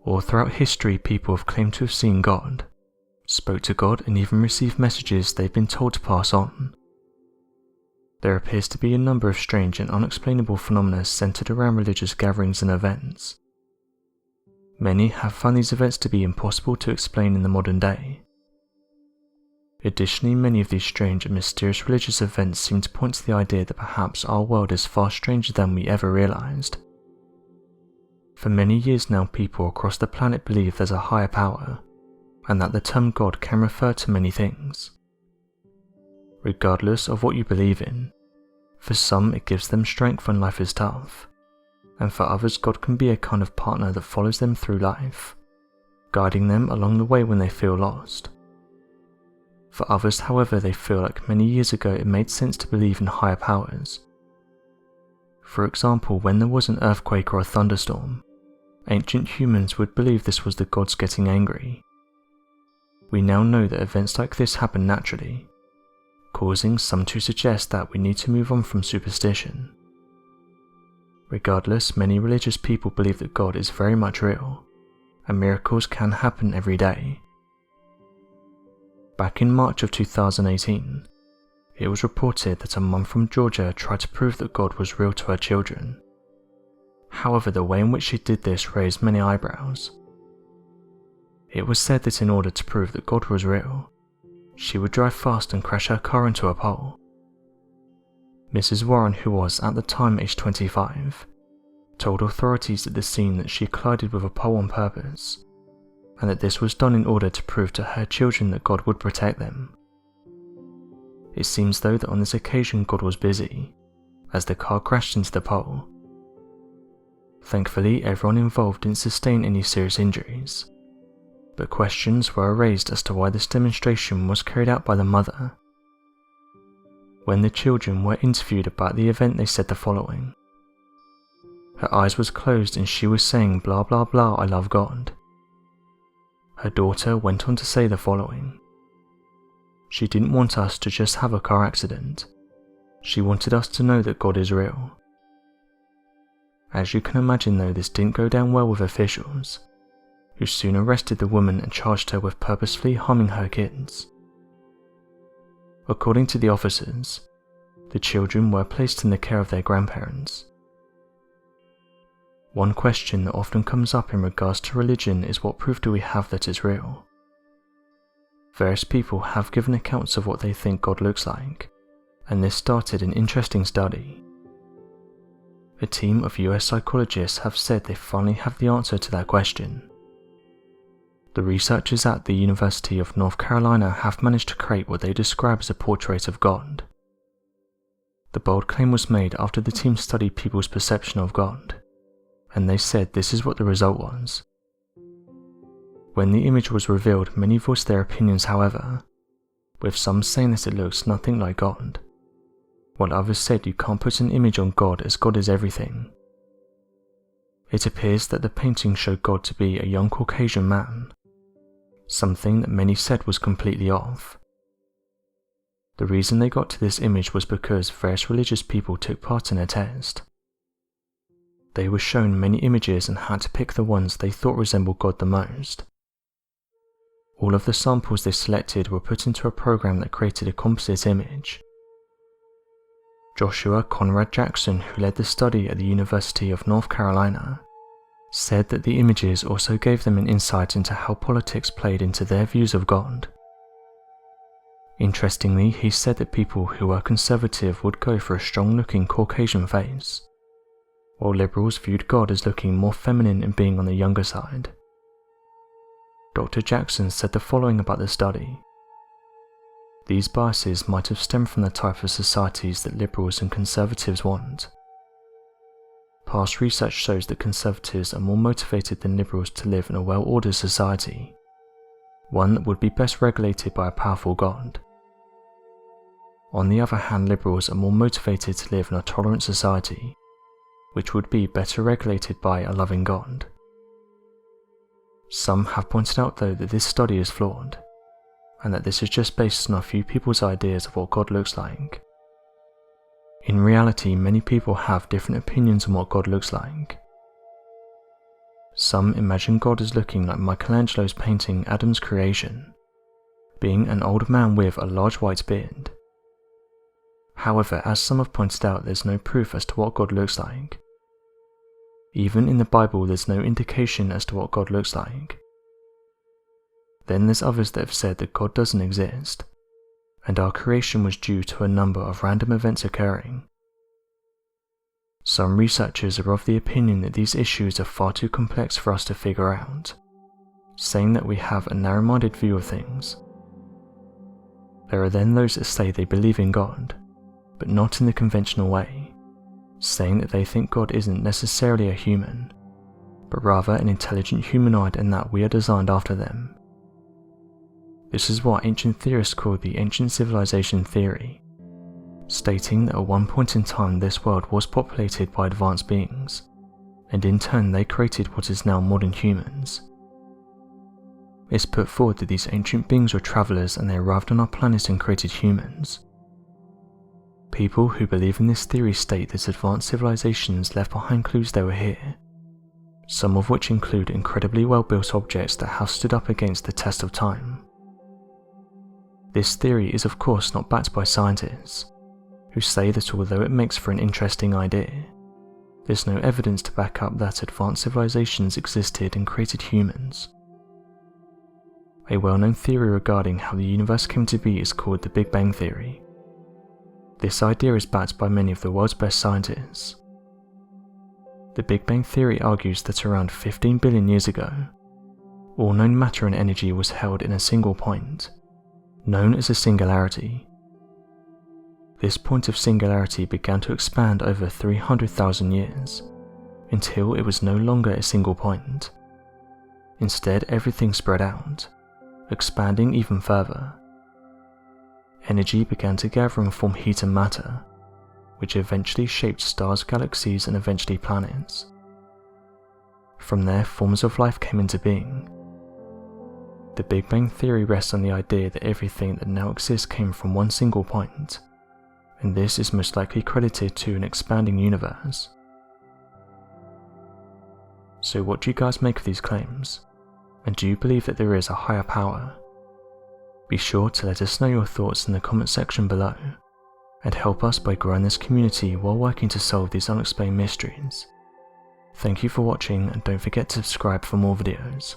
All throughout history, people have claimed to have seen God, spoke to God, and even received messages they've been told to pass on. There appears to be a number of strange and unexplainable phenomena centered around religious gatherings and events. Many have found these events to be impossible to explain in the modern day. Additionally, many of these strange and mysterious religious events seem to point to the idea that perhaps our world is far stranger than we ever realized. For many years now, people across the planet believe there's a higher power, and that the term God can refer to many things. Regardless of what you believe in, for some it gives them strength when life is tough, and for others God can be a kind of partner that follows them through life, guiding them along the way when they feel lost. For others, however, they feel like many years ago it made sense to believe in higher powers. For example, when there was an earthquake or a thunderstorm, ancient humans would believe this was the gods getting angry. We now know that events like this happen naturally, causing some to suggest that we need to move on from superstition. Regardless, many religious people believe that God is very much real, and miracles can happen every day. Back in March of 2018, it was reported that a mum from Georgia tried to prove that God was real to her children. However, the way in which she did this raised many eyebrows. It was said that in order to prove that God was real, she would drive fast and crash her car into a pole. Mrs. Warren, who was at the time aged 25, told authorities at the scene that she collided with a pole on purpose, and that this was done in order to prove to her children that God would protect them. It seems though that on this occasion God was busy, as the car crashed into the pole. Thankfully, everyone involved didn't sustain any serious injuries, but questions were raised as to why this demonstration was carried out by the mother. When the children were interviewed about the event, they said the following: "Her eyes was closed and she was saying blah blah blah, I love God." Her daughter went on to say the following: "She didn't want us to just have a car accident. She wanted us to know that God is real." As you can imagine though, this didn't go down well with officials, who soon arrested the woman and charged her with purposefully harming her kids. According to the officers, the children were placed in the care of their grandparents. One question that often comes up in regards to religion is what proof do we have that it's real? Various people have given accounts of what they think God looks like, and this started an interesting study. A team of US psychologists have said they finally have the answer to that question. The researchers at the University of North Carolina have managed to create what they describe as a portrait of God. The bold claim was made after the team studied people's perception of God, and they said this is what the result was. When the image was revealed, many voiced their opinions however, with some saying that it looks nothing like God, while others said you can't put an image on God as God is everything. It appears that the painting showed God to be a young Caucasian man, something that many said was completely off. The reason they got to this image was because various religious people took part in a test. They were shown many images and had to pick the ones they thought resembled God the most. All of the samples they selected were put into a program that created a composite image. Joshua Conrad Jackson, who led the study at the University of North Carolina, said that the images also gave them an insight into how politics played into their views of God. Interestingly, he said that people who were conservative would go for a strong-looking Caucasian face, while liberals viewed God as looking more feminine and being on the younger side. Dr. Jackson said the following about the study: "These biases might have stemmed from the type of societies that liberals and conservatives want. Past research shows that conservatives are more motivated than liberals to live in a well-ordered society, one that would be best regulated by a powerful God. On the other hand, liberals are more motivated to live in a tolerant society, which would be better regulated by a loving God." Some have pointed out though that this study is flawed, and that this is just based on a few people's ideas of what God looks like. In reality, many people have different opinions on what God looks like. Some imagine God as looking like Michelangelo's painting Adam's Creation, being an old man with a large white beard. However, as some have pointed out, there's no proof as to what God looks like. Even in the Bible, there's no indication as to what God looks like. Then there's others that have said that God doesn't exist, and our creation was due to a number of random events occurring. Some researchers are of the opinion that these issues are far too complex for us to figure out, saying that we have a narrow-minded view of things. There are then those that say they believe in God, but not in the conventional way, saying that they think God isn't necessarily a human, but rather an intelligent humanoid and that we are designed after them. This is what ancient theorists call the ancient civilization theory, stating that at one point in time this world was populated by advanced beings, and in turn they created what is now modern humans. It's put forward that these ancient beings were travelers and they arrived on our planet and created humans. People who believe in this theory state that advanced civilizations left behind clues they were here, some of which include incredibly well-built objects that have stood up against the test of time. This theory is of course not backed by scientists, who say that although it makes for an interesting idea, there's no evidence to back up that advanced civilizations existed and created humans. A well-known theory regarding how the universe came to be is called the Big Bang Theory. This idea is backed by many of the world's best scientists. The Big Bang Theory argues that around 15 billion years ago, all known matter and energy was held in a single point, known as a singularity. This point of singularity began to expand over 300,000 years, until it was no longer a single point. Instead, everything spread out, expanding even further. Energy began to gather and form heat and matter, which eventually shaped stars, galaxies, and eventually planets. From there, forms of life came into being. The Big Bang Theory rests on the idea that everything that now exists came from one single point, and this is most likely credited to an expanding universe. So what do you guys make of these claims? And do you believe that there is a higher power? Be sure to let us know your thoughts in the comment section below, and help us by growing this community while working to solve these unexplained mysteries. Thank you for watching, and don't forget to subscribe for more videos.